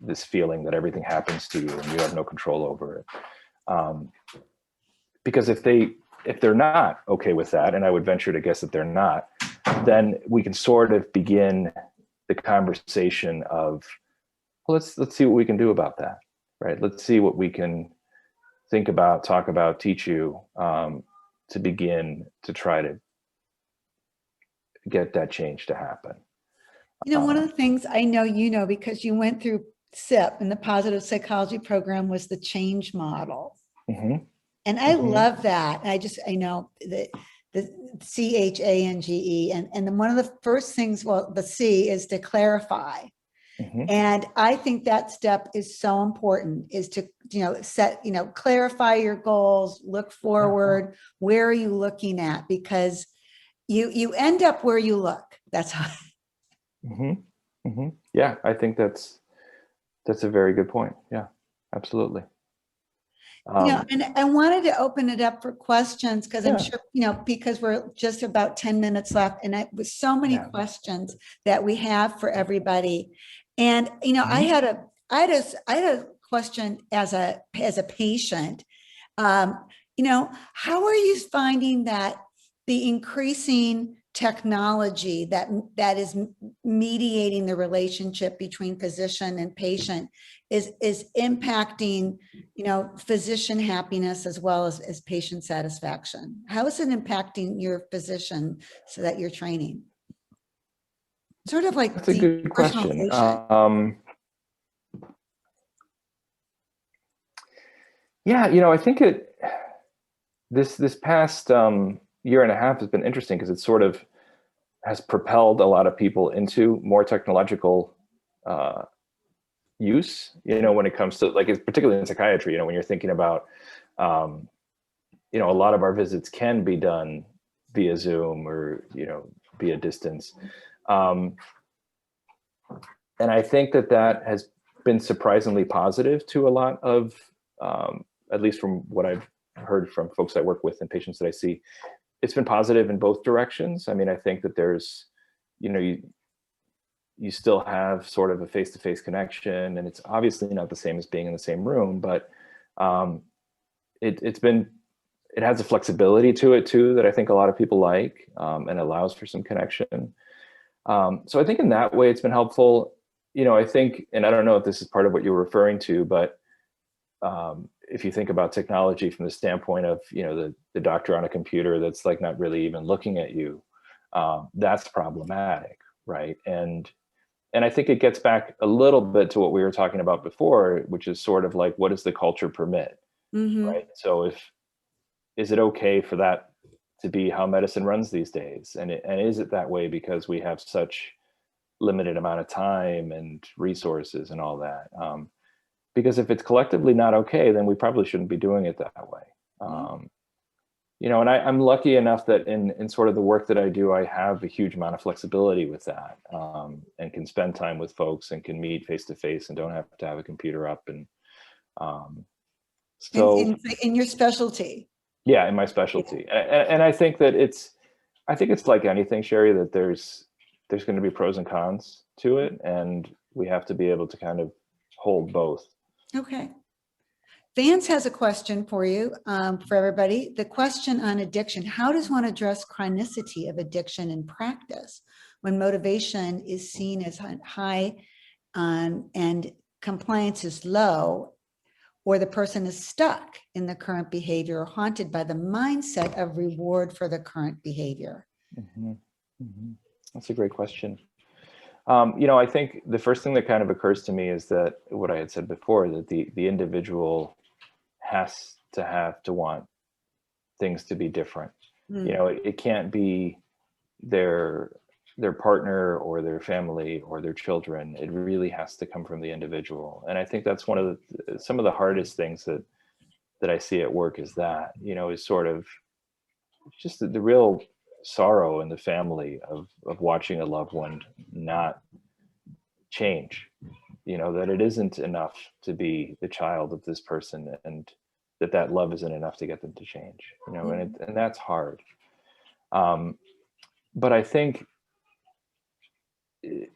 this feeling that everything happens to you and you have no control over it? Because if they're not okay with that, and I would venture to guess that they're not, then we can sort of begin the conversation of, well, let's see what we can do about that, right? Let's see what we can think about, talk about, teach you, to begin to try to get that change to happen. You know, one of the things I know, you know, because you went through SIP and the positive psychology program, was the change model. And I love that. I know that the CHANGE, and then one of the first things, well, the C is to clarify. And I think that step is so important, is to, you know, set, you know, clarify your goals, look forward. Where are you looking at? Because you end up where you look. That's how. Yeah, I think that's a very good point. Yeah, absolutely. You know, and I wanted to open it up for questions, because I'm sure, you know, because we're just about 10 minutes left, and with so many questions that we have for everybody. And, you know, I had a question as a patient. You know, how are you finding that the increasing technology that is mediating the relationship between physician and patient is impacting, you know, physician happiness as well as patient satisfaction? How is it impacting your physician so that you're training? Sort of like, that's a good question. Yeah, you know, I think this past year and a half has been interesting, because it sort of has propelled a lot of people into more technological use, you know, when it comes to, like, particularly in psychiatry, you know, when you're thinking about, you know, a lot of our visits can be done via Zoom or, you know, via distance. And I think that has been surprisingly positive to a lot of, at least from what I've heard from folks I work with and patients that I see, it's been positive in both directions. I mean, I think that there's, you know, you still have sort of a face-to-face connection, and it's obviously not the same as being in the same room, but it has a flexibility to it too that I think a lot of people like, and allows for some connection. So I think in that way it's been helpful. You know, I think, and I don't know if this is part of what you were referring to, but if you think about technology from the standpoint of, you know, the doctor on a computer that's like not really even looking at you, that's problematic, right? And And I think it gets back a little bit to what we were talking about before, which is sort of like, what does the culture permit, Mm-hmm. right? So is it okay for that to be how medicine runs these days? And is it that way because we have such limited amount of time and resources and all that? Because if it's collectively not okay, then we probably shouldn't be doing it that way. And I'm lucky enough that in sort of the work that I do, I have a huge amount of flexibility with that, and can spend time with folks and can meet face to face and don't have to have a computer up. And so, in your specialty. yeah, in my specialty. And I think that I think it's like anything, Sherry, that there's going to be pros and cons to it. And we have to be able to kind of hold both. Okay. Vance has a question for you, for everybody. The question on addiction: how does one address chronicity of addiction in practice when motivation is seen as high, and compliance is low, or the person is stuck in the current behavior or haunted by the mindset of reward for the current behavior? Mm-hmm. Mm-hmm. That's a great question. I think the first thing that kind of occurs to me is that what I had said before, that the individual has to want things to be different. It can't be their partner or their family or their children. It really has to come from the individual. And I think that's one of some of the hardest things that I see at work is that, is sort of just the real sorrow in the family of watching a loved one not change, that it isn't enough to be the child of this person, and that love isn't enough to get them to change, and that's hard. But I think,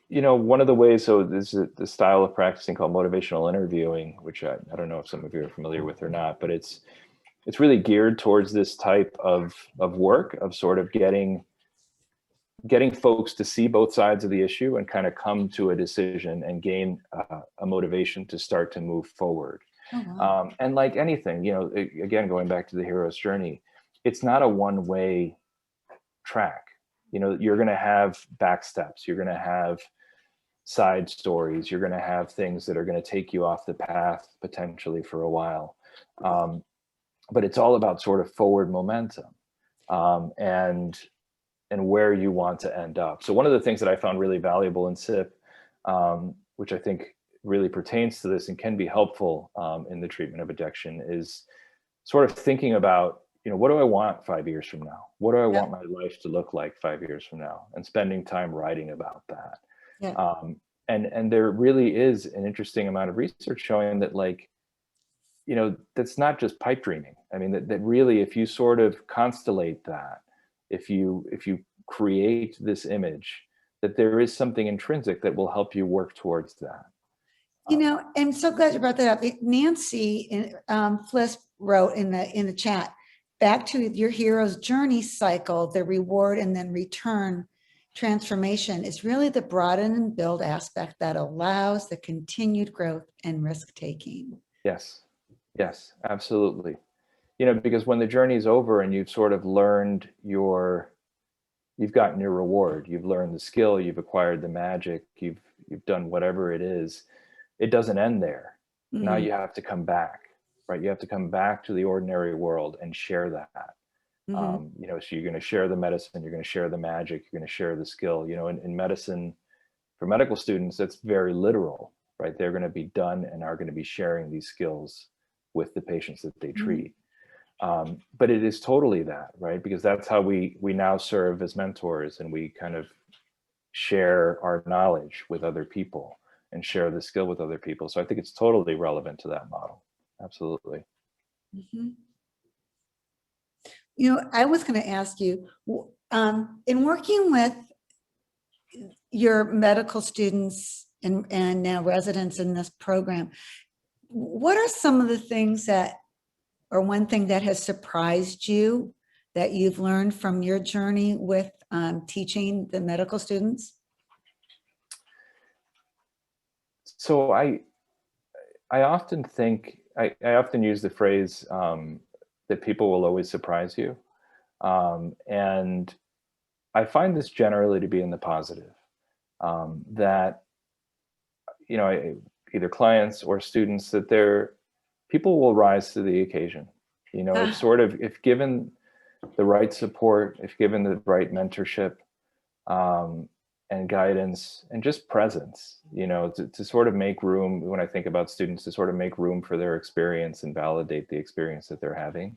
one of the ways, so this is the style of practicing called motivational interviewing, which I don't know if some of you are familiar with or not, but it's really geared towards this type of work of sort of getting folks to see both sides of the issue and kind of come to a decision and gain a motivation to start to move forward. Oh, wow. And like anything, again, going back to the hero's journey, it's not a one-way track. You're going to have back steps. You're going to have side stories. You're going to have things that are going to take you off the path potentially for a while. But it's all about sort of forward momentum, and where you want to end up. So one of the things that I found really valuable in SIP, which I think really pertains to this and can be helpful in the treatment of addiction, is sort of thinking about, what do I want 5 years from now? What do I want my life to look like 5 years from now? And spending time writing about that. Yeah. And there really is an interesting amount of research showing that, like, that's not just pipe dreaming. I mean, that really, if you sort of constellate that, if you create this image, that there is something intrinsic that will help you work towards that. I'm so glad you brought that up. Nancy Fliss wrote in the chat, back to your hero's journey cycle, the reward and then return transformation is really the broaden and build aspect that allows the continued growth and risk taking. Yes, absolutely. Because when the journey is over and you've sort of learned you've gotten your reward, you've learned the skill, you've acquired the magic, you've done whatever it is, it doesn't end there. Mm-hmm. Now you have to come back, right? You have to come back to the ordinary world and share that. Mm-hmm. So you're going to share the medicine, you're going to share the magic, you're going to share the skill. In medicine, for medical students, that's very literal, right? They're going to be done and are going to be sharing these skills with the patients that they treat. Mm-hmm. But it is totally that, right? Because that's how we now serve as mentors, and we kind of share our knowledge with other people and share the skill with other people. So I think it's totally relevant to that model. Absolutely. Mm-hmm. I was going to ask you, in working with your medical students and now residents in this program, what are some of the things or one thing that has surprised you that you've learned from your journey with teaching the medical students? So I often think, I often use the phrase that people will always surprise you. And I find this generally to be in the positive, that you know, either clients or students, that people will rise to the occasion. You know, if given the right support, if given the right mentorship, and guidance and just presence, you know, to sort of make room, when I think about students, to sort of make room for their experience and validate the experience that they're having,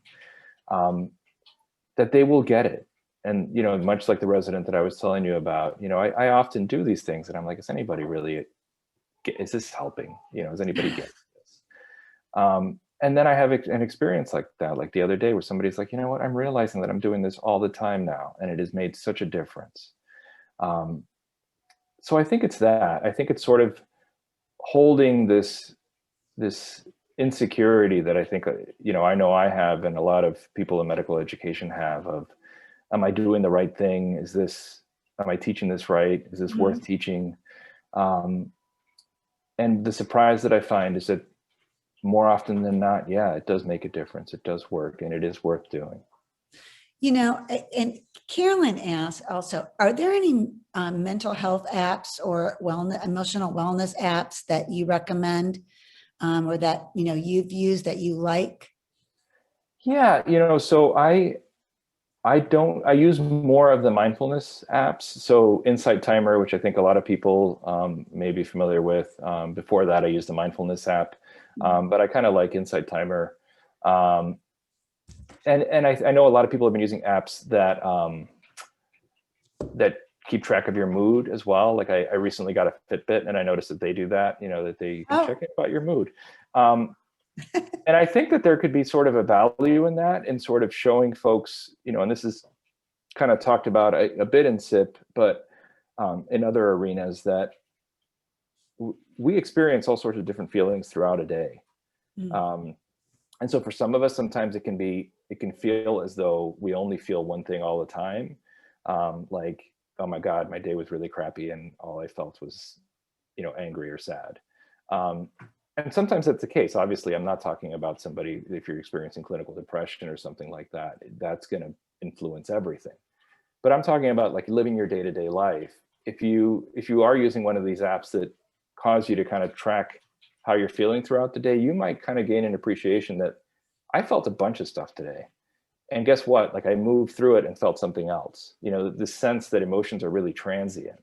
that they will get it. And, you know, much like the resident that I was telling you about, you know, I often do these things and I'm like, is anybody really, is this helping? You know, is anybody getting this? And then I have an experience like that, like the other day, where somebody's like, you know what, I'm realizing that I'm doing this all the time now, and it has made such a difference. So I think it's that. I think it's sort of holding this insecurity that I think, you know I have, and a lot of people in medical education have, of, am I doing the right thing? Am I teaching this right? Is this worth teaching? And the surprise that I find is that more often than not, yeah, it does make a difference. It does work, and it is worth doing. You know, and Carolyn asked also, are there any mental health apps or emotional wellness apps that you recommend, or that, you know, you've used that you like? Yeah, you know, so I use more of the mindfulness apps. So Insight Timer, which I think a lot of people may be familiar with. Before that, I used the mindfulness app, but I kind of like Insight Timer. And I know a lot of people have been using apps that that keep track of your mood as well. Like I recently got a Fitbit, and I noticed that they do that, you know, that they can check in about your mood. And I think that there could be sort of a value in that, in sort of showing folks, you know, and this is kind of talked about a bit in SIP, but in other arenas, that we experience all sorts of different feelings throughout a day. And so for some of us, sometimes it can feel as though we only feel one thing all the time. Like, oh my God, my day was really crappy and all I felt was, you know, angry or sad. And sometimes that's the case. Obviously, I'm not talking about somebody, if you're experiencing clinical depression or something like that, that's going to influence everything. But I'm talking about like living your day-to-day life. If you are using one of these apps that cause you to kind of track how you're feeling throughout the day, you might kind of gain an appreciation that I felt a bunch of stuff today. And guess what? Like I moved through it and felt something else. You know, the sense that emotions are really transient.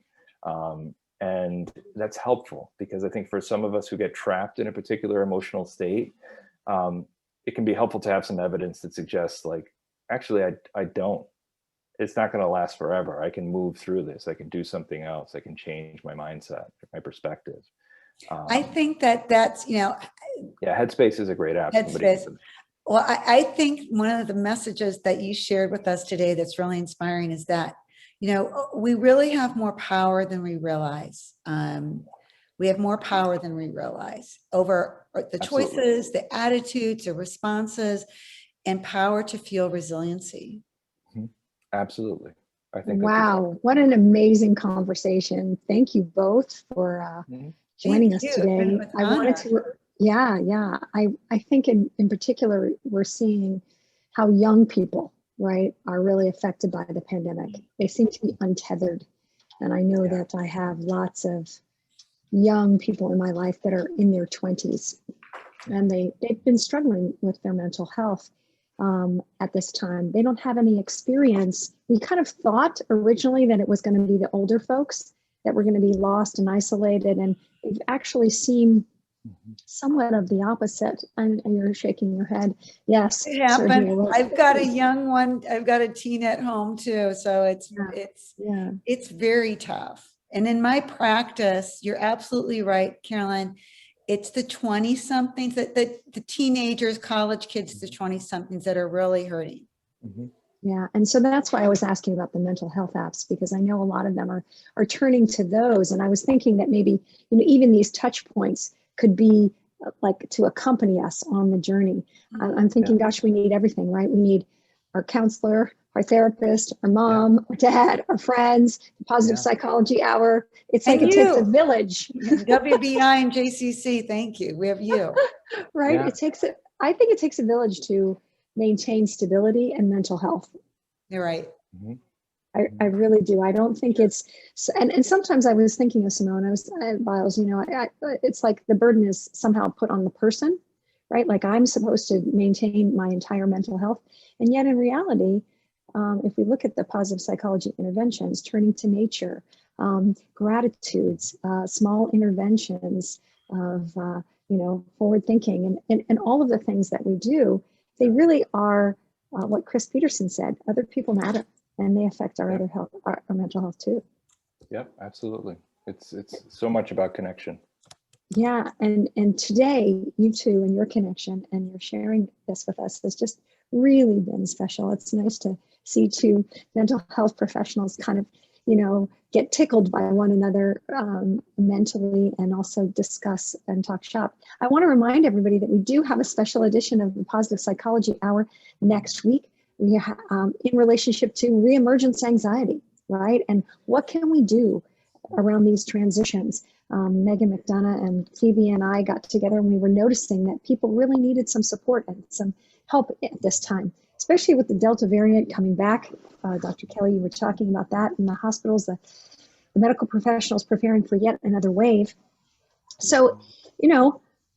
And that's helpful, because I think for some of us who get trapped in a particular emotional state, it can be helpful to have some evidence that suggests like, actually, I don't. It's not going to last forever. I can move through this. I can do something else. I can change my mindset, my perspective. I think that's, you know. Yeah, Headspace is a great app. Headspace. Well, I think one of the messages that you shared with us today that's really inspiring is that, you know, we really have more power than we realize. We have more power than we realize over the choices, the attitudes, the responses, and power to feel resiliency. Absolutely. I think. Wow, what an amazing conversation. Thank you both for joining us today. I wanted to, I think in particular, we're seeing how young people, right, are really affected by the pandemic. They seem to be untethered. And I know that I have lots of young people in my life that are in their 20s, and they've been struggling with their mental health at this time. They don't have any experience. We kind of thought originally that it was going to be the older folks that were going to be lost and isolated, and we've actually seen somewhat of the opposite. And you're shaking your head. Yes, it happened. Sergio, I've got a young one. I've got a teen at home too, so it's very tough. And in my practice, you're absolutely right, Carolyn. It's the 20-somethings, that the teenagers, college kids, the 20-somethings that are really hurting. Yeah, and so that's why I was asking about the mental health apps, because I know a lot of them are turning to those. And I was thinking that maybe, you know, even these touch points could be like to accompany us on the journey. I'm thinking, gosh, we need everything, right? We need our counselor, our therapist, our mom, our dad, our friends, the positive psychology hour. It's like it takes a village. WBI and JCC, thank you. We have you. Right? Yeah. I think it takes a village to maintain stability and mental health. You're right. I really do. I don't think it's, and sometimes I was thinking of Simone, Biles, it's like the burden is somehow put on the person, right? Like I'm supposed to maintain my entire mental health. And yet in reality, if we look at the positive psychology interventions, turning to nature, gratitudes, small interventions of, forward thinking and all of the things that we do, they really are what Chris Peterson said, other people matter and they affect our other health, our mental health too. Yep, absolutely. It's so much about connection. Yeah, and today, you two and your connection and your sharing this with us has just really been special. It's nice to see two mental health professionals kind of, get tickled by one another mentally and also discuss and talk shop. I want to remind everybody that we do have a special edition of the Positive Psychology Hour next week. We in relationship to reemergence anxiety, right? And what can we do around these transitions? Megan McDonough and Phoebe and I got together and we were noticing that people really needed some support and some help at this time, especially with the Delta variant coming back. Dr. Kelly, you were talking about that in the hospitals, the medical professionals preparing for yet another wave. So,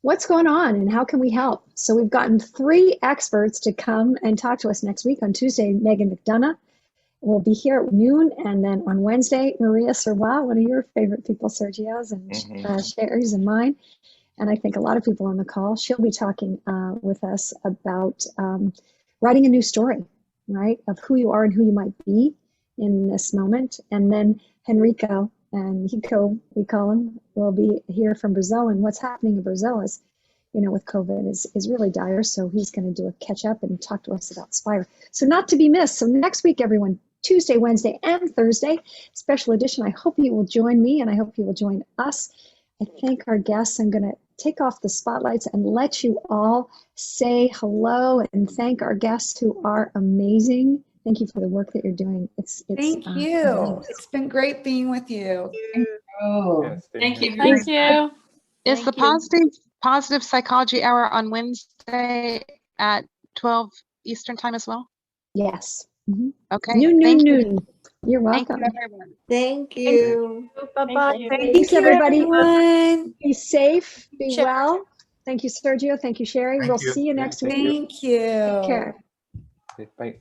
what's going on and how can we help? So we've gotten 3 experts to come and talk to us next week. On Tuesday, Megan McDonough will be here at noon. And then on Wednesday, Maria Serwa, one of your favorite people, Sergio's and Sherry's and mine. And I think a lot of people on the call, she'll be talking with us about writing a new story, right? Of who you are and who you might be in this moment. And then Henrico and Hiko, we call him, will be here from Brazil. And what's happening in Brazil is, with COVID is really dire. So he's going to do a catch up and talk to us about Spire. So not to be missed. So next week, everyone, Tuesday, Wednesday, and Thursday, special edition. I hope you will join me and I hope you will join us. I thank our guests. I'm going to take off the spotlights and let you all say hello and thank our guests who are amazing. Thank you for the work that you're doing. Thank you. It's been great being with you. Yes, Thank you. Thank you. Is Thank the positive psychology hour on Wednesday at 12 Eastern time as well? Yes. Okay. Noon. You're Thank welcome. you, everyone. Thank you. Bye-bye. Thanks, everybody. Everyone. Be safe. Be well. Thank you, Sergio. Thank you, Sherry. We'll see you next week. Thank you. Take care. Bye.